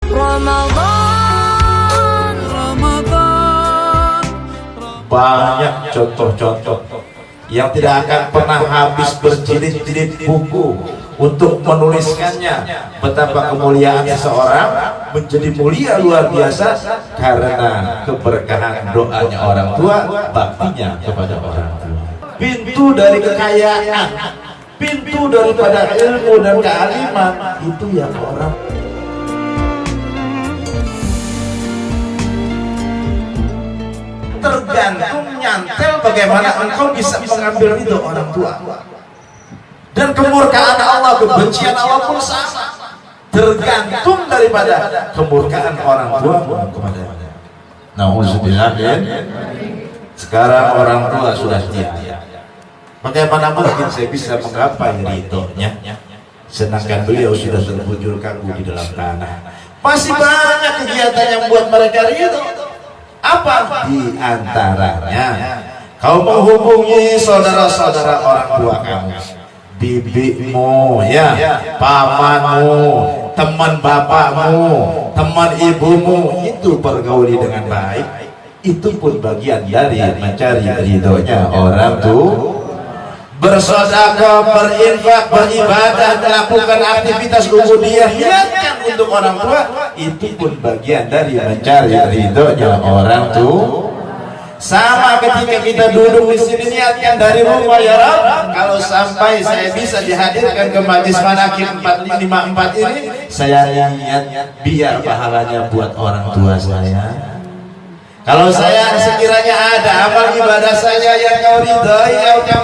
Ramadan, Ramadan. Banyak contoh-contoh yang tidak akan pernah habis berjilid-jilid buku untuk menuliskannya betapa kemuliaan seseorang menjadi mulia luar biasa karena keberkahan doanya orang tua, baktinya kepada orang tua. Pintu dari kekayaan, pintu daripada ilmu dan kealiman itu yang orang tergantung nyantel bagaimana engkau bisa mengambil ridho orang tua. Dan kemurkaan Allah, kebencian Allah pun sama, tergantung daripada kemurkaan orang tua kepada. Nauzubillah. Sekarang orang tua sudah tiada. Bagaimana mungkin saya bisa menggapai ridhonya sedangkan beliau sudah terbujur kaku di dalam tanah? Masih banyak kegiatan yang buat mereka ridho. Apa di antaranya? Kau menghubungi saudara-saudara orang tua kamu, bibimu, ya, pamanmu, teman bapakmu, teman ibumu, itu pergauli dengan baik. Itu pun bagian dari mencari ridhonya orang tua. Bersedekah, berinfak, beribadah, melakukan aktivitas ubudiyah niatkan untuk orang tua, itu pun bagian dari mencari ridhonya orang tua. Sama ketika kita duduk di sini niatkan dari rumah, ya Rabb, kalau sampai saya bisa dihadirkan ke majlis manaqib 454 ini, saya niat biar pahalanya buat orang tua saya. Kalau saya sekiranya ada amal ibadah saya yang kau ridhai,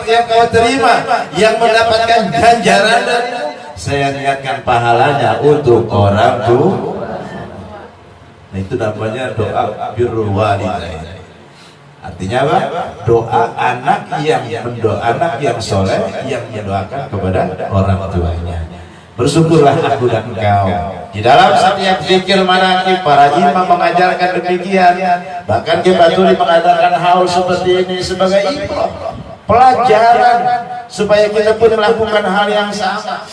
yang kau terima, yang mendapatkan ganjaran darimu, saya niatkan pahalanya untuk orang tua. Nah, itu namanya doa birrul walidain. Artinya apa? Doa anak yang soleh yang mendoakan kepada orang tuanya. Bersyukurlah aku dan engkau. Di dalam setiap zikir manaqib para imam mengajarkan demikian. Bahkan Ki Baturi mengadakan hal seperti ini sebagai ibrah, pelajaran supaya kita pun melakukan hal yang sama.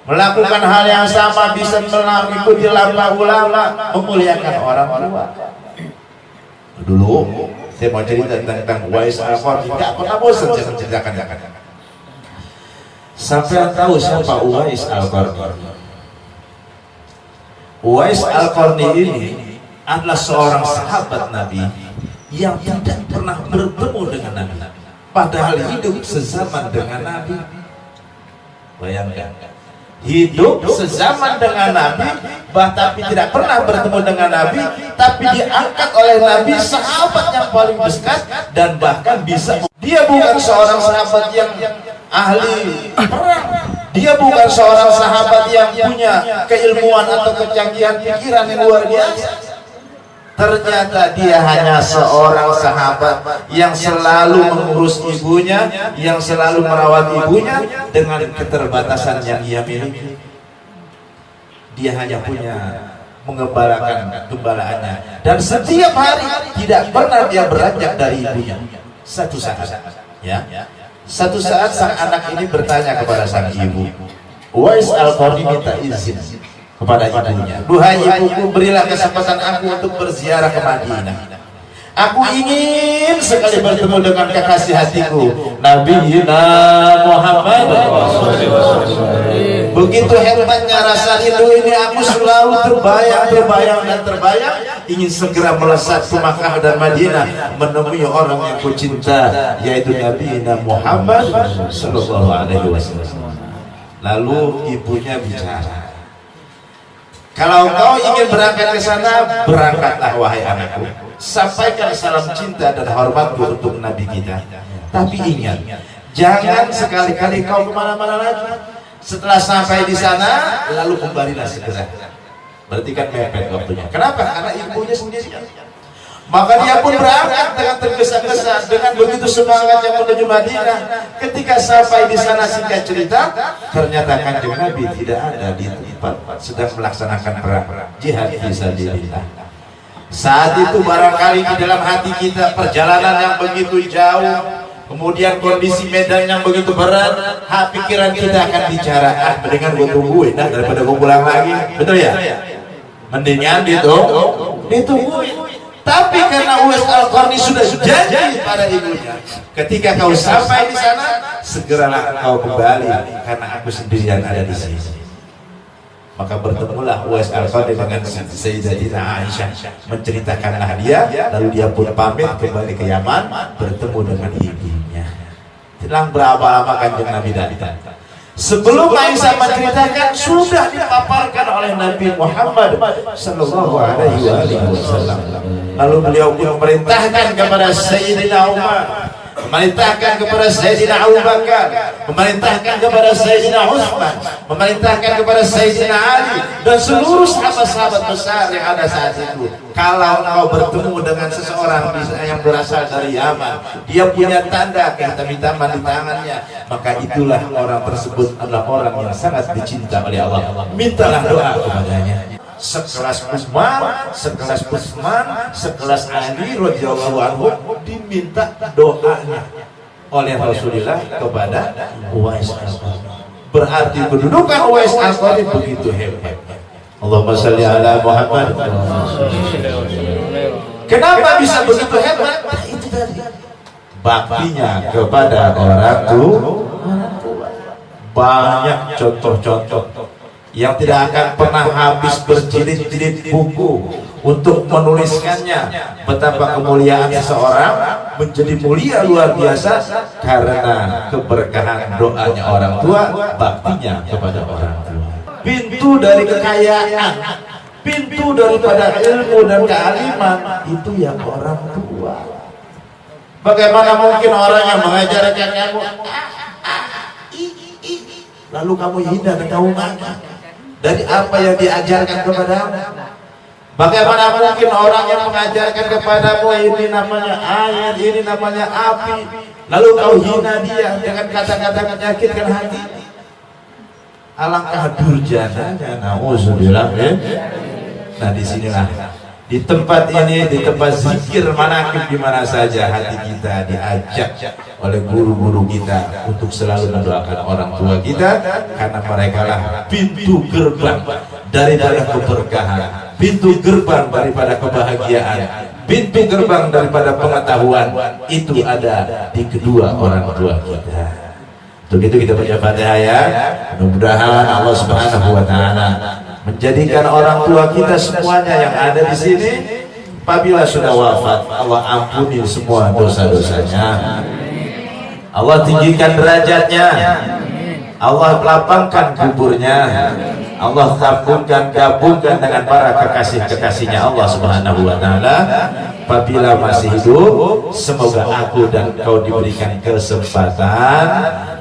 Melakukan hal yang sama bisa mengikuti langkah ulama memuliakan orang tua. Dulu saya mau cerita tentang Uwais Al-Qarni, tidak pernah bosan saya menceritakan. Sampai tahu siapa Uwais Al-Qarni? Uwais Al-Qarni ini adalah seorang sahabat Nabi yang tidak pernah bertemu dengan Nabi, padahal hidup sezaman dengan Nabi. Bayangkan, hidup sezaman dengan Nabi, tapi tidak pernah bertemu dengan Nabi, tapi diangkat oleh Nabi sahabat yang paling dekat, dan bahkan bisa. Dia bukan seorang sahabat yang ahli perang, dia bukan seorang sahabat yang punya keilmuan atau kecanggihan pikiran yang luar biasa. Ternyata dia hanya seorang sahabat yang selalu mengurus ibunya, yang selalu merawat ibunya dengan keterbatasan yang ia miliki. Dia hanya punya mengembalakan gembalaannya, dan setiap hari tidak pernah dia beranjak dari ibunya. Satu saat, ya, satu saat sang anak ini bertanya kepada sang ibu. Uwais Al-Qarni minta izin kepada ibunya, duhai ibuku, berilah kesempatan aku untuk berziarah ke Madinah. Aku ingin sekali bertemu dengan kekasih hatiku, Nabi Muhammad. Begitu hebatnya rasa rindu ini, aku selalu terbayang ingin segera melesat ke Makkah dan Madinah menemui orang yang ku cinta, yaitu Nabi Muhammad sallallahu alaihi wasallam. Lalu ibunya bicara, kalau kau ingin berangkat ke sana, berangkatlah wahai anakku. Sampaikan salam cinta dan hormatku untuk Nabi kita. Tapi ingat, jangan sekali-kali kau kemana-mana lagi. Setelah sampai di sana, lalu kembalilah segera. Berarti kan mepet waktunya. Kenapa? Karena ibunya sendirian. Maka dia pun berangkat dengan tergesa-gesa, dengan begitu semangat yang menuju Madinah. Ketika sampai di sana, singkat cerita, ternyata Kanjeng Nabi tidak ada di tempat, sedang melaksanakan perang jihad fisabilillah. Saat itu barangkali di dalam hati kita perjalanan yang begitu jauh, kemudian kondisi medan yang begitu berat, pikiran kita akan bicara, dengan gue tungguin daripada gue pulang lagi, betul ya? mendingan ditungguin. Tapi karena Uwais Al-Qarni sudah janji pada ibunya, ketika kau sampai di sana, segeralah kau kembali karena aku sendirian ada di sini. Maka bertemulah Uwais Al-Qarni dengan Sayyidatina Aisyah, menceritakanlah dia, lalu dia pun pamit kembali ke Yaman, bertemu dengan ibunya. Selang berapa lama Kanjeng Nabi datang. Sebelum Aisyah menceritakan, sudah dipaparkan oleh Nabi Muhammad sallallahu alaihi wasallam. Lalu beliau pun memerintahkan kepada Sayyidina Umar, memerintahkan kepada Sayyidina Abu Bakar, memerintahkan kepada Sayyidina Utsman, memerintahkan kepada Sayyidina Ali dan seluruh sahabat-sahabat besar yang ada saat itu. Kalau kau bertemu dengan seseorang yang berasal dari Yaman, dia punya tanda kehitam-hitaman di tangannya, maka itulah orang tersebut adalah orang yang sangat dicinta oleh Allah. Mintalah doa kepadanya. Sekelas Umar, sekelas Utsman, sekelas Ali radhiyallahu anhu diminta doanya oleh Rasulullah kepada Uwais Al-Qarni. Berarti kedudukan Uwais Al-Qarni begitu hebat. Allahumma shalli ala Muhammad. Kenapa bisa begitu hebat? Nah, itu tadi baktinya kepada orang tua. Banyak contoh-contoh yang tidak akan pernah habis berjilid-jilid buku untuk menuliskannya betapa kemuliaan seseorang menjadi mulia luar biasa karena keberkahan doanya orang tua, baktinya kepada orang tua. Pintu dari kekayaan, pintu daripada ilmu dan kealiman itu ya orang tua. Bagaimana mungkin orang yang mengajarkan kamu lalu kamu hina dan kamu marah dari apa yang diajarkan kepadamu? Bagaimana mungkin orang yang mengajarkan kepadamu ini namanya air, ini namanya api, lalu kau hina dia dengan kata-kata menyakitkan hati? Alangkah durjananya, nauzubillah. Nah, disinilah di tempat ini, di tempat zikir manaqib di mana saja hati kita diajak oleh guru-guru kita untuk selalu mendoakan orang tua kita, karena mereka lah pintu gerbang daripada keberkahan, pintu gerbang daripada kebahagiaan, pintu gerbang daripada pengetahuan itu ada di kedua orang tua kita. Untuk itu kita baca Fatihah ya. Mudah-mudahan Allah Subhanahu wa taala menjadikan orang tua kita semuanya yang ada di sini apabila sudah wafat, Allah ampuni semua dosa-dosanya, Allah tinggikan derajatnya, Allah lapangkan kuburnya, Allah gabungkan dengan para kekasih-kekasihnya Allah Subhanahu wa taala. Apabila masih hidup, semoga aku dan kau diberikan kesempatan,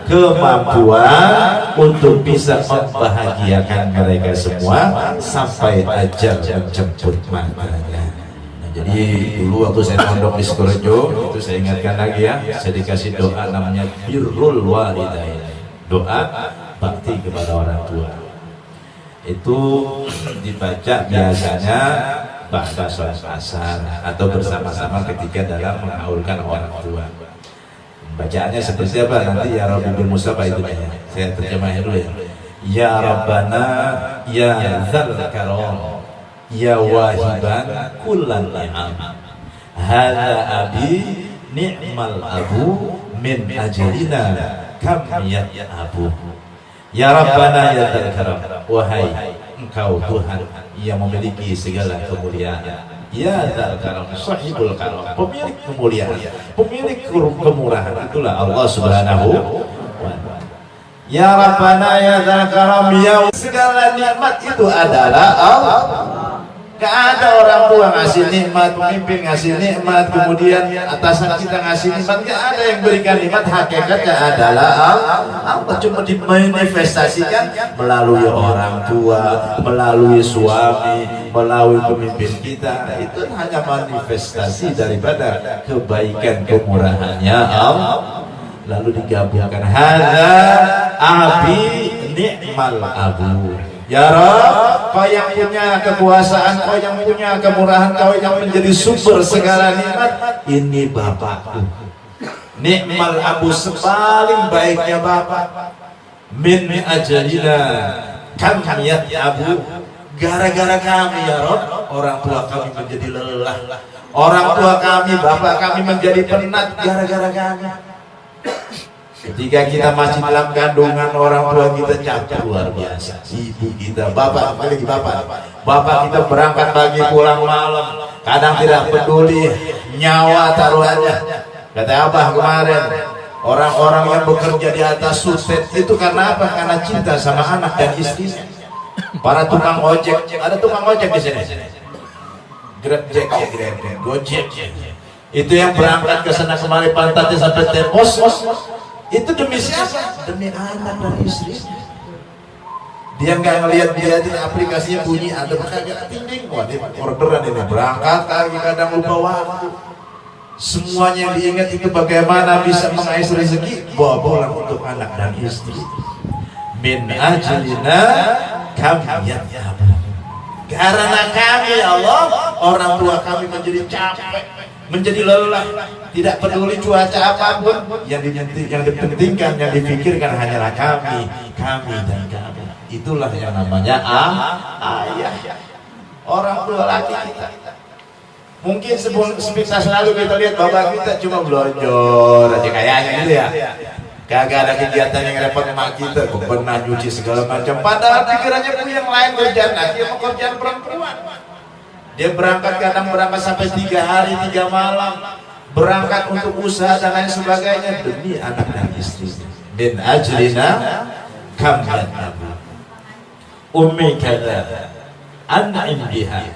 kemampuan untuk bisa membahagiakan mereka semua sampai ajal menjemput matanya. Jadi dulu waktu saya mondok di Sukorejo, itu saya ingatkan lagi ya, saya dikasih doa namanya birrul walidain, doa bakti kepada orang tua. Itu dibaca biasanya ba'da sholat asar atau bersama-sama ketika dalam mengaulkan orang tua. Bacaannya seperti apa? Nanti ya Rabbi bil Mustafa itu ya. Saya terjemahin dulu ya. Ya Rabbana ya Dzal Karam ya wahiban kullan ni'am. Hadza abi ni'mal abu min ajlina kam ya abu. Ya Rabbana ya Dzal Karam, wahai Engkau Tuhan yang memiliki segala kemuliaan, ya Dzal Karam, sahibul karam, pemilik kemuliaan, pemilik kemurahan, itulah Allah Subhanahu wa ta'ala. Ya Rabbana ya Dzal Karam, ya segala nikmat itu adalah Allah. Gak ada orang tua ngasih nikmat, pemimpin ngasih nikmat, kemudian atasan kita ngasih nikmat, gak ada yang berikan nikmat. Hakikatnya adalah Allah, cuma dimanifestasikan melalui orang tua, melalui suami, melalui pemimpin kita. Itu hanya manifestasi daripada kebaikan kemurahannya Allah. Lalu digabungkan hadza abi ni'mal abu. Ya Rabb, Kau yang punya kekuasaan, Kau yang punya kemurahan, Kau yang menjadi sumber segala nikmat, ini Bapakku. Ni'mal abu, sepaling baiknya Bapak. Min ajalina kam yat abu, Gara-gara kami ya Rob, orang tua kami menjadi lelah. Orang tua kami, bapak kami menjadi penat gara-gara kami. Ketika kita masih dalam kandungan, orang tua kita capek luar biasa. Ibu kita, bapak kita berangkat pagi pulang malam, kadang tidak peduli nyawa taruhannya. Kata Abah kemarin, orang-orang yang bekerja di atas suset itu karena apa? Karena cinta sama anak dan istrinya. Para tukang ojek, ada tukang ojek di sini. Grab Jack ya, Gojek. Itu yang berangkat ke sana kemari pantatnya sampai tepos. Itu demi siapa? Demi anak dan istri. Dia nggak ngelihat dia di aplikasinya bunyi ada kagak ting-ting. Wah, dia orderan ini berangkat lagi kadang lupa waktu. Semuanya yang diingat itu bagaimana bisa mengais rezeki, bawa pulang untuk anak dan istri. Min ajlina kami yadhabu. Karena kami ya Allah, orang tua kami menjadi capek, menjadi lelah, tidak peduli cuaca apapun, yang dipentingkan, yang dipikirkan hanyalah kami dan kami. Itulah yang namanya ayah, orang tua laki kita. Mungkin sebisa selalu kita lihat bapak kita cuma belonjor aja kayaknya gitu ya. Kagak ada kegiatan yang repot sama kita, pernah nyuci segala macam. Padahal pikirannya pun yang lain kerjaan lagi, sama kerjaan perempuan. Dia kadang berangkat sampai 3 hari 3 malam, berangkat untuk usaha dan lain sebagainya demi anak dan istri. Min ajlina kam yadhabu. Ummi kadza an'im biha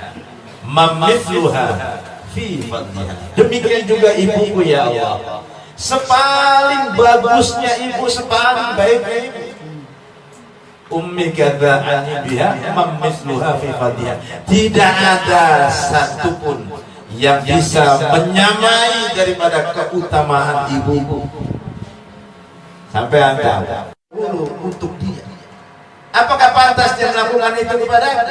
mamithluha fi fadliha. Demikian juga ibuku ya Allah. Sepaling bagusnya ibu, sepaling baik ibu. Ummi kadza an'im biha mamithluha fi fadliha. Tidak ada satupun yang bisa menyamai daripada keutamaan ibuku. Sampai anda untuk dia. Apakah pantas dia melakukan itu kepada?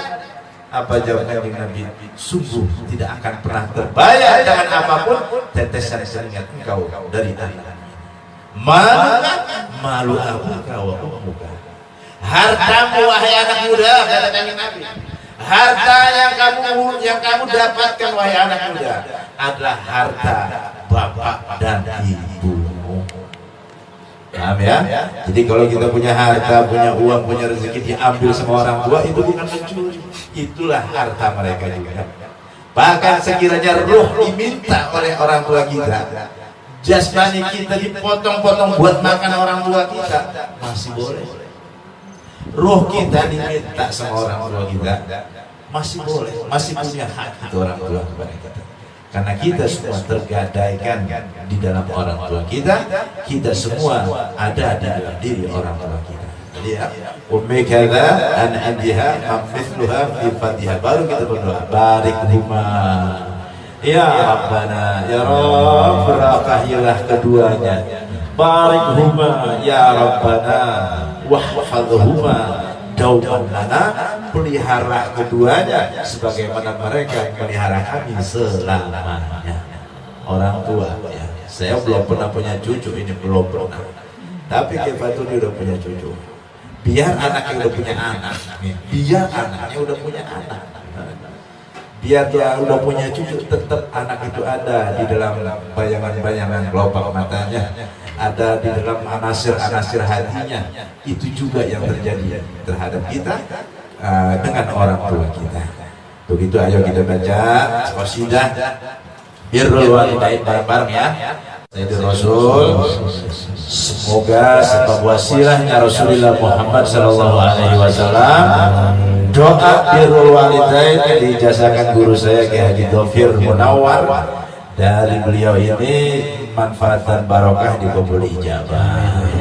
Apa jawaban Nabi? Sungguh tidak akan pernah terbayar dengan apapun tetesan keringat engkau dari malu abuka wa ummuka. Hartamu wahai anak muda, kata Nabi. Harta yang kamu dapatkan wahai anak muda adalah harta bapak dan ibumu. Paham ya? Jadi kalau kita punya harta, punya uang, punya rezeki diambil sama orang tua, itu bukan mencuri. Itulah harta mereka juga. Bahkan sekiranya ruh diminta oleh orang tua kita, jasmani kita dipotong-potong buat makan orang tua kita, masih boleh. Ruh kita diminta sama orang tua kita, masih boleh, masih punya hak itu orang tua kepada kita. Karena kita semua tergadaikan di dalam orang tua kita, kita semua ada di dalam diri orang tua kita. Jadi ya, ummi kadza an abiha mamithluha fi fadhiha. Baru kita berdoa, barik huma ya Rabbana, ya Rabb, berkahilah keduanya. Barik huma ya Rabbana, wahfadhuma dauman lana, pelihara keduanya sebagaimana mereka pelihara kami selamanya. Orang tua ya, saya belum pernah punya cucu, ini belum pernah, tapi Kefatuni udah punya cucu. Biar anaknya udah punya anak, biar anaknya udah punya anak, biar dia udah punya cucu, tetap anak itu ada di dalam bayangan-bayangan kelopak matanya, ada di dalam anasir-anasir hatinya. Itu juga yang terjadi terhadap kita dengan orang tua kita. Begitu, ayo kita baca qasidah birrul walidain bareng-bareng ya. Sayyidul Rasul, semoga sebab wasilahnya Rasulullah Muhammad sallallahu alaihi wasallam, doa birrul walidain yang diijazahkan guru saya Ki Haji Dhofir Munawwar dari beliau ini manfaat dan barokah dikabul ijabah.